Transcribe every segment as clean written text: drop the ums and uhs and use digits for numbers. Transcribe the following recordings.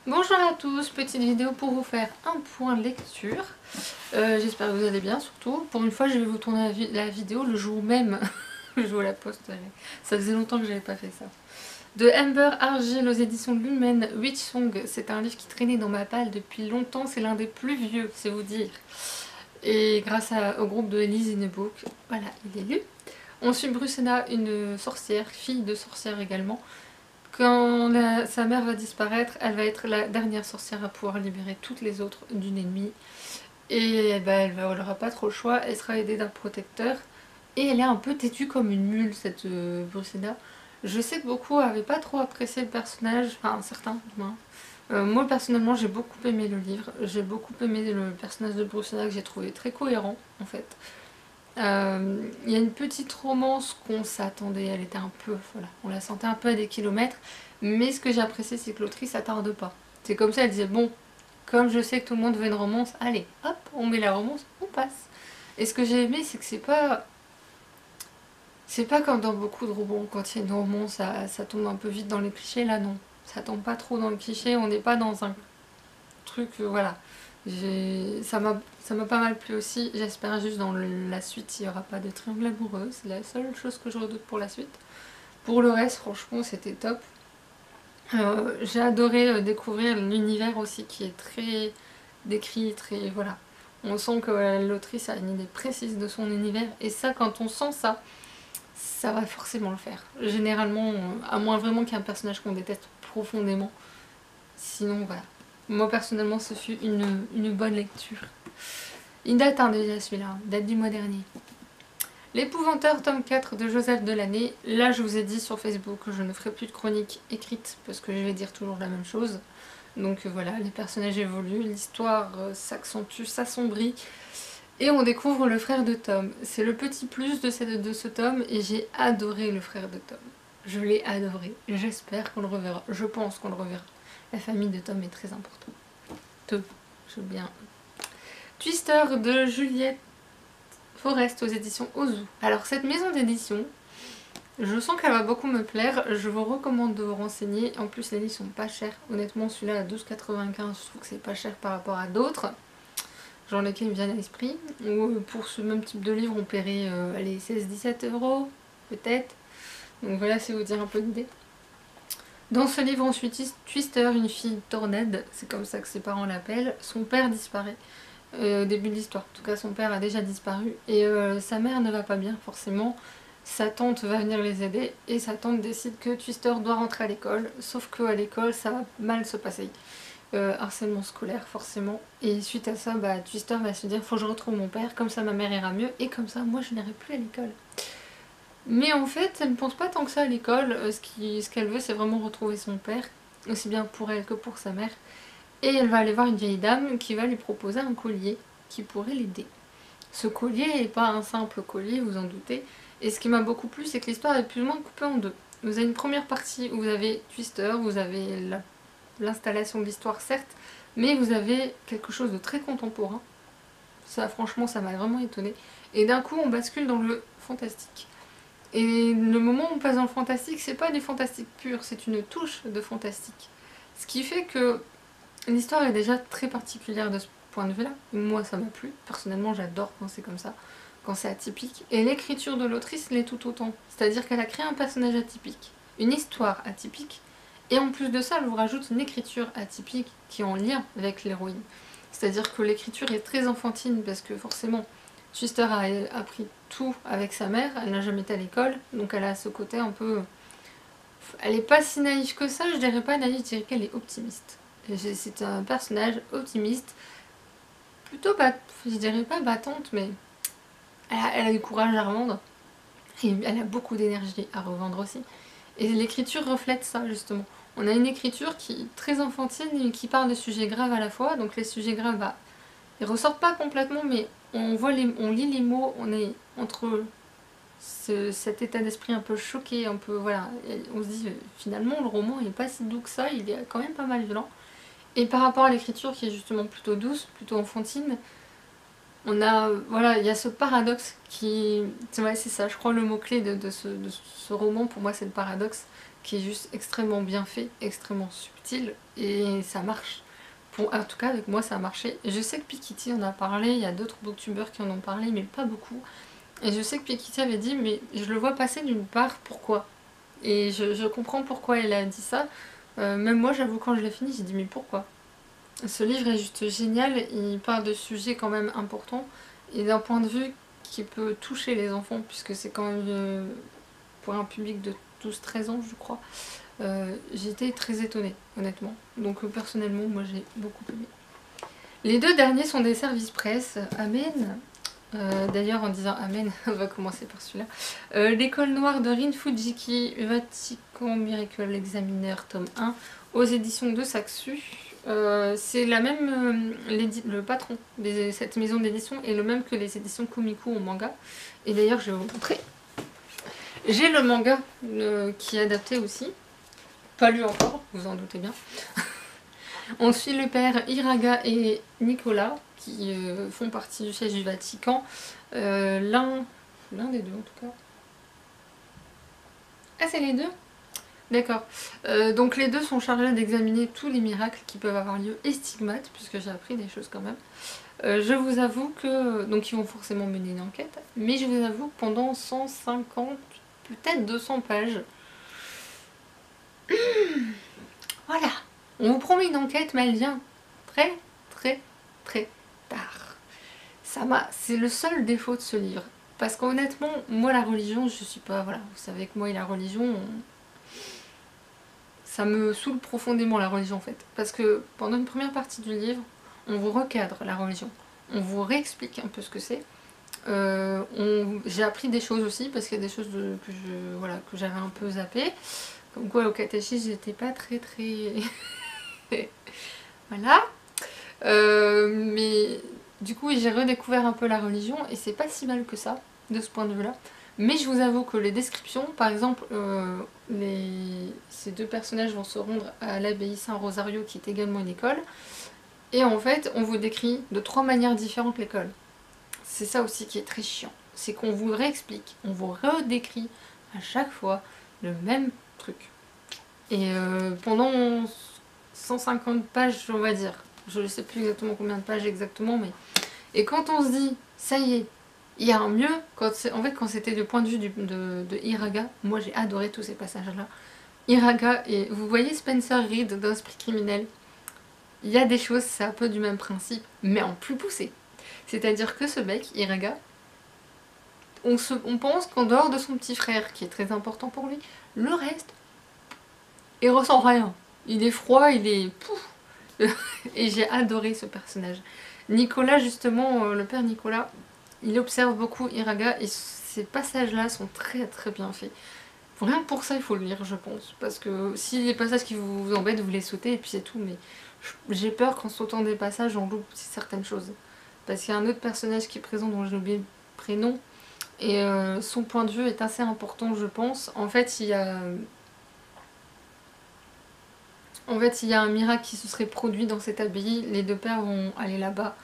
Bonjour à tous, petite vidéo pour vous faire un point lecture. J'espère que vous allez bien surtout. Pour une fois je vais vous tourner la vidéo le jour même. Je vous la poste. Ça faisait longtemps que j'avais pas fait ça. De Amber Argyle aux éditions de Lumen, Witch Song. C'est un livre qui traînait dans ma palle depuis longtemps, c'est l'un des plus vieux, c'est vous dire. Et grâce au groupe de Elise in a Book, voilà, il est lu. On suit Brucena, une sorcière, fille de sorcière également. Quand sa mère va disparaître, elle va être la dernière sorcière à pouvoir libérer toutes les autres d'une ennemie. Et ben, elle n'aura pas trop le choix, elle sera aidée d'un protecteur. Et elle est un peu têtue comme une mule, cette Brucena. Je sais que beaucoup n'avaient pas trop apprécié le personnage, enfin certains du moins. Moi personnellement j'ai beaucoup aimé le livre, j'ai beaucoup aimé le personnage de Brucena que j'ai trouvé très cohérent en fait. Il y a une petite romance qu'on s'attendait, elle était un peu, voilà, on la sentait un peu à des kilomètres, mais ce que j'ai apprécié c'est que l'autrice s'attarde pas. C'est comme ça, elle disait bon, comme je sais que tout le monde veut une romance, allez, hop, on met la romance, on passe. Et ce que j'ai aimé c'est que c'est pas comme dans beaucoup de romans, quand il y a une romance, ça tombe un peu vite dans les clichés, là non. Ça tombe pas trop dans le cliché, on n'est pas dans un truc, voilà. Ça m'a pas mal plu aussi, j'espère juste dans la suite il n'y aura pas de triangle amoureux, c'est la seule chose que je redoute pour la suite. Pour le reste, franchement, c'était top. J'ai adoré découvrir l'univers aussi qui est très décrit, très, voilà. On sent que l'autrice a une idée précise de son univers, et ça, quand on sent ça, ça va forcément le faire. Généralement, à moins vraiment qu'il y ait un personnage qu'on déteste profondément. Sinon, voilà. Moi, personnellement, ce fut une bonne lecture. Il date déjà celui-là, date du mois dernier. L'Épouvanteur, tome 4 de Joseph Delaney. Là, je vous ai dit sur Facebook que je ne ferai plus de chronique écrite parce que je vais dire toujours la même chose. Donc voilà, les personnages évoluent, l'histoire s'accentue, s'assombrit. Et on découvre le frère de Tom. C'est le petit plus de ce tome et j'ai adoré le frère de Tom. Je l'ai adoré. J'espère qu'on le reverra. Je pense qu'on le reverra. La famille de Tom est très importante. Je veux bien. Twister de Juliette Forest aux éditions Ozu. Alors cette maison d'édition, je sens qu'elle va beaucoup me plaire. Je vous recommande de vous renseigner. En plus les livres sont pas chers. Honnêtement celui-là à 12,95 €, je trouve que c'est pas cher par rapport à d'autres. Genre lesquels me viennent à l'esprit. Ou pour ce même type de livre on paierait allez, 16-17 € peut-être. Donc voilà, c'est vous dire un peu d'idée. Dans ce livre on suit Twister, une fille tornade, c'est comme ça que ses parents l'appellent. Son père disparaît au début de l'histoire. En tout cas son père a déjà disparu et sa mère ne va pas bien forcément. Sa tante va venir les aider et sa tante décide que Twister doit rentrer à l'école. Sauf qu'à l'école ça va mal se passer. Harcèlement scolaire forcément. Et suite à ça, Twister va se dire faut que je retrouve mon père, comme ça ma mère ira mieux et comme ça moi je n'irai plus à l'école. Mais en fait, elle ne pense pas tant que ça à l'école. Ce qu'elle veut, c'est vraiment retrouver son père, aussi bien pour elle que pour sa mère. Et elle va aller voir une vieille dame qui va lui proposer un collier qui pourrait l'aider. Ce collier n'est pas un simple collier, vous en doutez. Et ce qui m'a beaucoup plu, c'est que l'histoire est plus ou moins coupée en deux. Vous avez une première partie où vous avez Twister, vous avez l'installation de l'histoire certes, mais vous avez quelque chose de très contemporain. Ça, franchement, ça m'a vraiment étonnée. Et d'un coup, on bascule dans le fantastique. Et le moment où on passe dans le fantastique, c'est pas du fantastique pur, c'est une touche de fantastique. Ce qui fait que l'histoire est déjà très particulière de ce point de vue-là. Moi, ça m'a plu. Personnellement, j'adore quand c'est comme ça, quand c'est atypique. Et l'écriture de l'autrice l'est tout autant. C'est-à-dire qu'elle a créé un personnage atypique, une histoire atypique, et en plus de ça, elle vous rajoute une écriture atypique qui est en lien avec l'héroïne. C'est-à-dire que l'écriture est très enfantine, parce que forcément, Twister a appris tout avec sa mère, elle n'a jamais été à l'école, donc elle a ce côté un peu... Elle est pas si naïve que ça, je dirais pas naïve, je dirais qu'elle est optimiste. C'est un personnage optimiste, plutôt, je dirais pas battante, mais elle a du courage à revendre, et elle a beaucoup d'énergie à revendre aussi. Et l'écriture reflète ça justement. On a une écriture qui est très enfantine et qui parle de sujets graves à la fois, donc les sujets graves, ils ressortent pas complètement, mais on lit les mots, on est entre cet état d'esprit un peu choqué, un peu voilà, on se dit finalement le roman il est pas si doux que ça, il est quand même pas mal violent. Et par rapport à l'écriture qui est justement plutôt douce, plutôt enfantine, on a, voilà, il y a ce paradoxe qui, ouais, c'est ça, je crois le mot clé de ce roman pour moi c'est le paradoxe, qui est juste extrêmement bien fait, extrêmement subtil, et ça marche. En tout cas avec moi ça a marché. Je sais que Piketty en a parlé, il y a d'autres booktubeurs qui en ont parlé, mais pas beaucoup. Et je sais que Piketty avait dit, mais je le vois passer d'une part, pourquoi? Et je comprends pourquoi elle a dit ça. Même moi j'avoue quand je l'ai fini, j'ai dit mais pourquoi? Ce livre est juste génial, il parle de sujets quand même importants, et d'un point de vue qui peut toucher les enfants, puisque c'est quand même pour un public de 12-13 ans je crois. J'étais très étonnée, honnêtement. Donc personnellement, moi j'ai beaucoup aimé. Les deux derniers sont des services presse. Amen. D'ailleurs, en disant Amen, on va commencer par celui-là. L'école noire de Rin Fujiki, Vatican Miracle Examiner, tome 1, aux éditions de Saxu. C'est la même, le patron de cette maison d'édition est le même que les éditions Komiku en manga. Et d'ailleurs, je vais vous montrer. J'ai le manga qui est adapté aussi. Pas lu encore, vous en doutez bien. On suit le père Iraga et Nicolas qui font partie du siège du Vatican. L'un des deux en tout cas. Ah, c'est les deux? D'accord. Donc les deux sont chargés d'examiner tous les miracles qui peuvent avoir lieu et stigmates, puisque j'ai appris des choses quand même. Je vous avoue que... Donc ils vont forcément mener une enquête, mais je vous avoue que pendant 150, peut-être 200 pages... Voilà. On vous promet une enquête, mais elle vient très tard. C'est le seul défaut de ce livre. Parce qu'honnêtement, moi la religion, je suis pas... Voilà, vous savez que moi et la religion... Ça me saoule profondément la religion en fait. Parce que pendant une première partie du livre, on vous recadre la religion. On vous réexplique un peu ce que c'est. J'ai appris des choses aussi, parce qu'il y a des choses que j'avais un peu zappées. Comme quoi au catéchisme, j'étais pas très... Voilà. Mais du coup, j'ai redécouvert un peu la religion et c'est pas si mal que ça, de ce point de vue-là. Mais je vous avoue que les descriptions, par exemple, ces deux personnages vont se rendre à l'abbaye Saint-Rosario, qui est également une école. Et en fait, on vous décrit de 3 manières différentes l'école. C'est ça aussi qui est très chiant. C'est qu'on vous réexplique, on vous redécrit à chaque fois le même truc. Et pendant 150 pages, on va dire. Je ne sais plus exactement combien de pages exactement, mais... Et quand on se dit, ça y est, il y a un mieux, en fait quand c'était du point de vue de Iraga, moi j'ai adoré tous ces passages-là. Iraga, et vous voyez Spencer Reed dans Esprit criminel, il y a des choses, c'est un peu du même principe, mais en plus poussé. C'est-à-dire que ce mec, Iraga, on pense qu'en dehors de son petit frère, qui est très important pour lui, le reste, il ressent rien. Il est froid, il est... Pouf. Et j'ai adoré ce personnage. Nicolas, justement, le père Nicolas, il observe beaucoup Iraga et ces passages-là sont très bien faits. Rien que pour ça, il faut le lire, je pense. Parce que si les passages qui vous embêtent, vous les sautez et puis c'est tout. Mais j'ai peur qu'en sautant des passages, j'en loupe certaines choses. Parce qu'il y a un autre personnage qui est présent dont j'ai oublié le prénom. Et son point de vue est assez important, je pense. En fait, il y a un miracle qui se serait produit dans cette abbaye. Les deux pères vont aller là-bas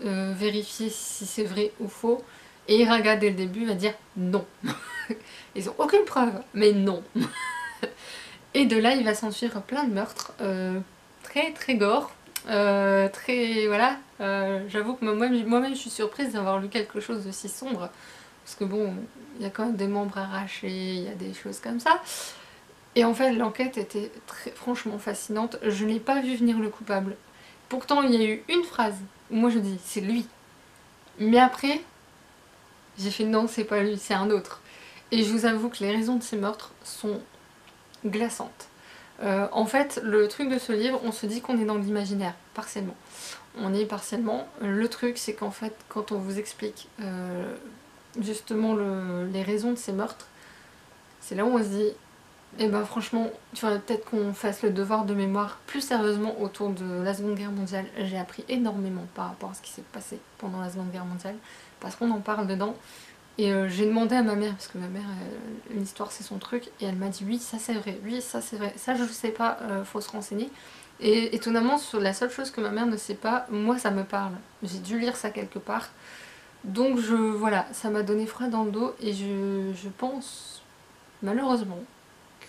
vérifier si c'est vrai ou faux. Et Iraga, dès le début, va dire non. Ils ont aucune preuve, mais non. Et de là, il va s'ensuivre plein de meurtres. Très gore. Voilà. J'avoue que moi-même, je suis surprise d'avoir lu quelque chose de si sombre. Parce que bon, il y a quand même des membres arrachés, il y a des choses comme ça. Et en fait, l'enquête était franchement fascinante. Je n'ai pas vu venir le coupable. Pourtant, il y a eu une phrase où moi je dis c'est lui. Mais après, j'ai fait non, c'est pas lui, c'est un autre. Et je vous avoue que les raisons de ces meurtres sont glaçantes. En fait, le truc de ce livre, on se dit qu'on est dans l'imaginaire, partiellement. On est partiellement. Le truc, c'est qu'en fait, quand on vous explique justement les raisons de ces meurtres, c'est là où on se dit, eh ben franchement, il faudrait peut-être qu'on fasse le devoir de mémoire plus sérieusement autour de la Seconde Guerre mondiale. J'ai appris énormément par rapport à ce qui s'est passé pendant la Seconde Guerre mondiale, parce qu'on en parle dedans. Et j'ai demandé à ma mère, parce que ma mère, l'histoire c'est son truc, et elle m'a dit oui, ça c'est vrai, oui, ça c'est vrai, ça je sais pas, faut se renseigner. Et étonnamment, sur la seule chose que ma mère ne sait pas, moi ça me parle. J'ai dû lire ça quelque part. Donc voilà, ça m'a donné froid dans le dos, et je pense, malheureusement,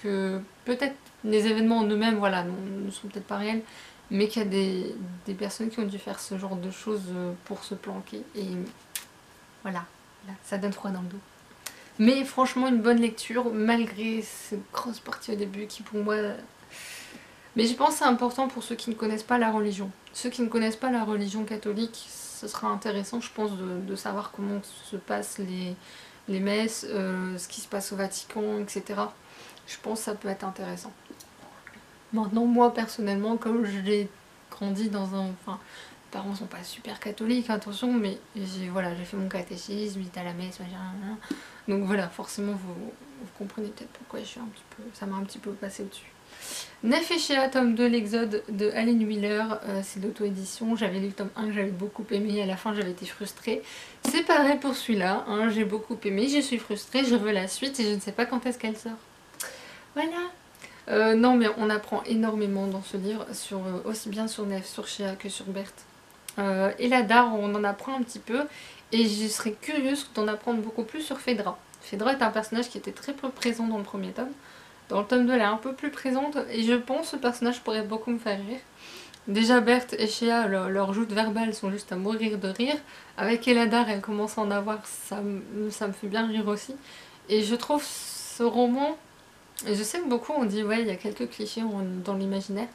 que peut-être les événements en eux-mêmes, voilà, ne sont peut-être pas réels, mais qu'il y a des personnes qui ont dû faire ce genre de choses pour se planquer. Et voilà, là, ça donne froid dans le dos. Mais franchement, une bonne lecture, malgré cette grosse partie au début qui pour moi... Mais je pense que c'est important pour ceux qui ne connaissent pas la religion. Ceux qui ne connaissent pas la religion catholique, ce sera intéressant, je pense, de savoir comment se passent les messes, ce qui se passe au Vatican, etc. Je pense que ça peut être intéressant. Maintenant, moi, personnellement, comme j'ai grandi dans un... Enfin, mes parents sont pas super catholiques, attention, mais j'ai fait mon catéchisme, j'étais à la messe, machin. Donc voilà, forcément, vous comprenez peut-être pourquoi ça m'a un petit peu passé au-dessus. Nef et Shea, tome 2, l'Exode de Aline Wheeler, c'est l'auto-édition. J'avais lu le tome 1 que j'avais beaucoup aimé et à la fin j'avais été frustrée. C'est pareil pour celui-là, hein, j'ai beaucoup aimé, je suis frustrée, je veux la suite et je ne sais pas quand est-ce qu'elle sort. Voilà. Non mais on apprend énormément dans ce livre, aussi bien sur Nef, sur Shea que sur Berthe. Et la Dare, on en apprend un petit peu et je serais curieuse d'en apprendre beaucoup plus sur Phaedra. Phaedra est un personnage qui était très peu présent dans le premier tome. Dans le tome 2, elle est un peu plus présente et je pense que ce personnage pourrait beaucoup me faire rire. Déjà, Berthe et Shea, leurs joutes verbales sont juste à mourir de rire. Avec Eladar, elle commence à en avoir, ça me fait bien rire aussi. Et je trouve ce roman... Je sais que beaucoup ont dit, ouais, il y a quelques clichés dans l'imaginaire.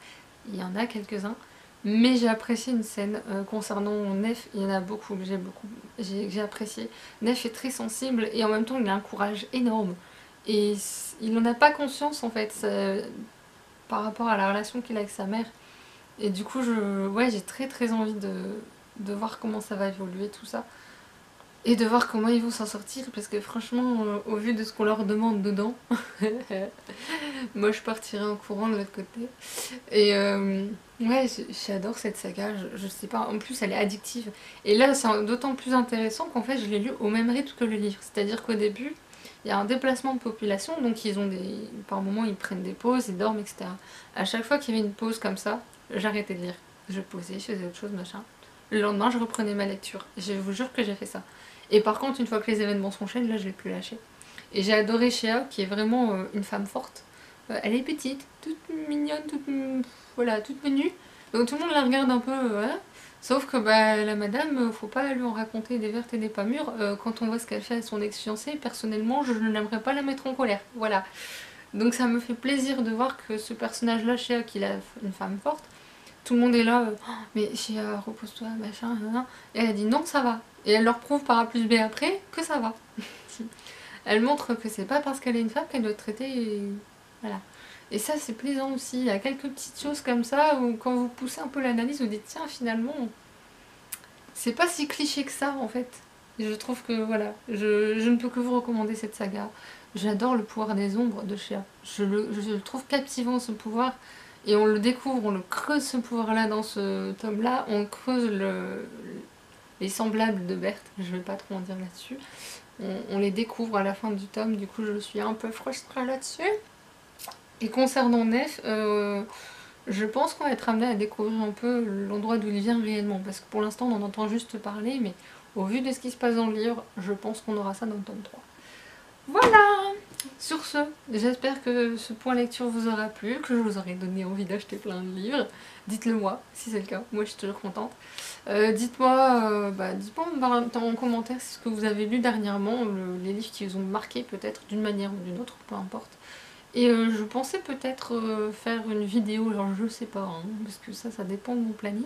Il y en a quelques-uns. Mais j'ai apprécié une scène concernant Nef, il y en a beaucoup, j'ai apprécié. Nef est très sensible et en même temps il a un courage énorme. Et il n'en a pas conscience en fait, par rapport à la relation qu'il a avec sa mère. Et du coup, j'ai très très envie de voir comment ça va évoluer tout ça. Et de voir comment ils vont s'en sortir, parce que franchement, au vu de ce qu'on leur demande dedans, moi je partirais en courant de l'autre côté. Et ouais, j'adore cette saga, je sais pas, en plus elle est addictive. Et là, c'est d'autant plus intéressant qu'en fait je l'ai lu au même rythme que le livre. C'est-à-dire qu'au début, il y a un déplacement de population, donc par moment ils prennent des pauses, ils dorment, etc. À chaque fois qu'il y avait une pause comme ça, j'arrêtais de lire. Je posais, je faisais autre chose, machin. Le lendemain, je reprenais ma lecture. Je vous jure que j'ai fait ça. Et par contre, une fois que les événements s'enchaînent, là je l'ai plus lâché. Et j'ai adoré Shea, qui est vraiment une femme forte. Elle est petite, toute mignonne, voilà, toute menue. Donc tout le monde la regarde un peu, hein. Sauf que la madame, faut pas lui en raconter des vertes et des pas mûres. Quand on voit ce qu'elle fait à son ex-fiancé, personnellement, je n'aimerais pas la mettre en colère. Voilà. Donc ça me fait plaisir de voir que ce personnage-là, Shea, qu'il a une femme forte, tout le monde est là, oh, mais Shea, repose-toi, machin, et elle a dit non, ça va. Et elle leur prouve par A plus B après que ça va. Elle montre que c'est pas parce qu'elle est une femme qu'elle doit être traitée, voilà. Et ça c'est plaisant aussi, il y a quelques petites choses comme ça où quand vous poussez un peu l'analyse, vous dites tiens finalement, c'est pas si cliché que ça en fait. Et je trouve que voilà, je ne peux que vous recommander cette saga. J'adore le pouvoir des ombres de Shea. Je le trouve captivant ce pouvoir. Et on le découvre, on le creuse ce pouvoir-là dans ce tome-là. On creuse les semblables de Berthe. Je vais pas trop en dire là-dessus. On les découvre à la fin du tome. Du coup, je suis un peu frustrée là-dessus. Et concernant Nef, je pense qu'on va être amené à découvrir un peu l'endroit d'où il vient réellement. Parce que pour l'instant, on en entend juste parler. Mais au vu de ce qui se passe dans le livre, je pense qu'on aura ça dans le tome 3. Voilà! Sur ce, j'espère que ce point lecture vous aura plu, que je vous aurai donné envie d'acheter plein de livres. Dites-le moi, si c'est le cas. Moi, je suis toujours contente. Dites-moi en commentaire ce que vous avez lu dernièrement, les livres qui vous ont marqué peut-être d'une manière ou d'une autre, peu importe. Et je pensais peut-être faire une vidéo, alors je sais pas, hein, parce que ça dépend de mon planning.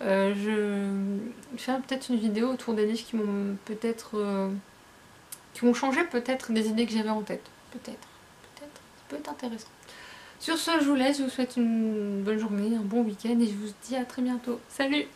Je faire peut-être une vidéo autour des livres qui m'ont peut-être... qui ont changé peut-être des idées que j'avais en tête. Peut-être, ça peut être intéressant. Sur ce, je vous laisse, je vous souhaite une bonne journée, un bon week-end et je vous dis à très bientôt. Salut!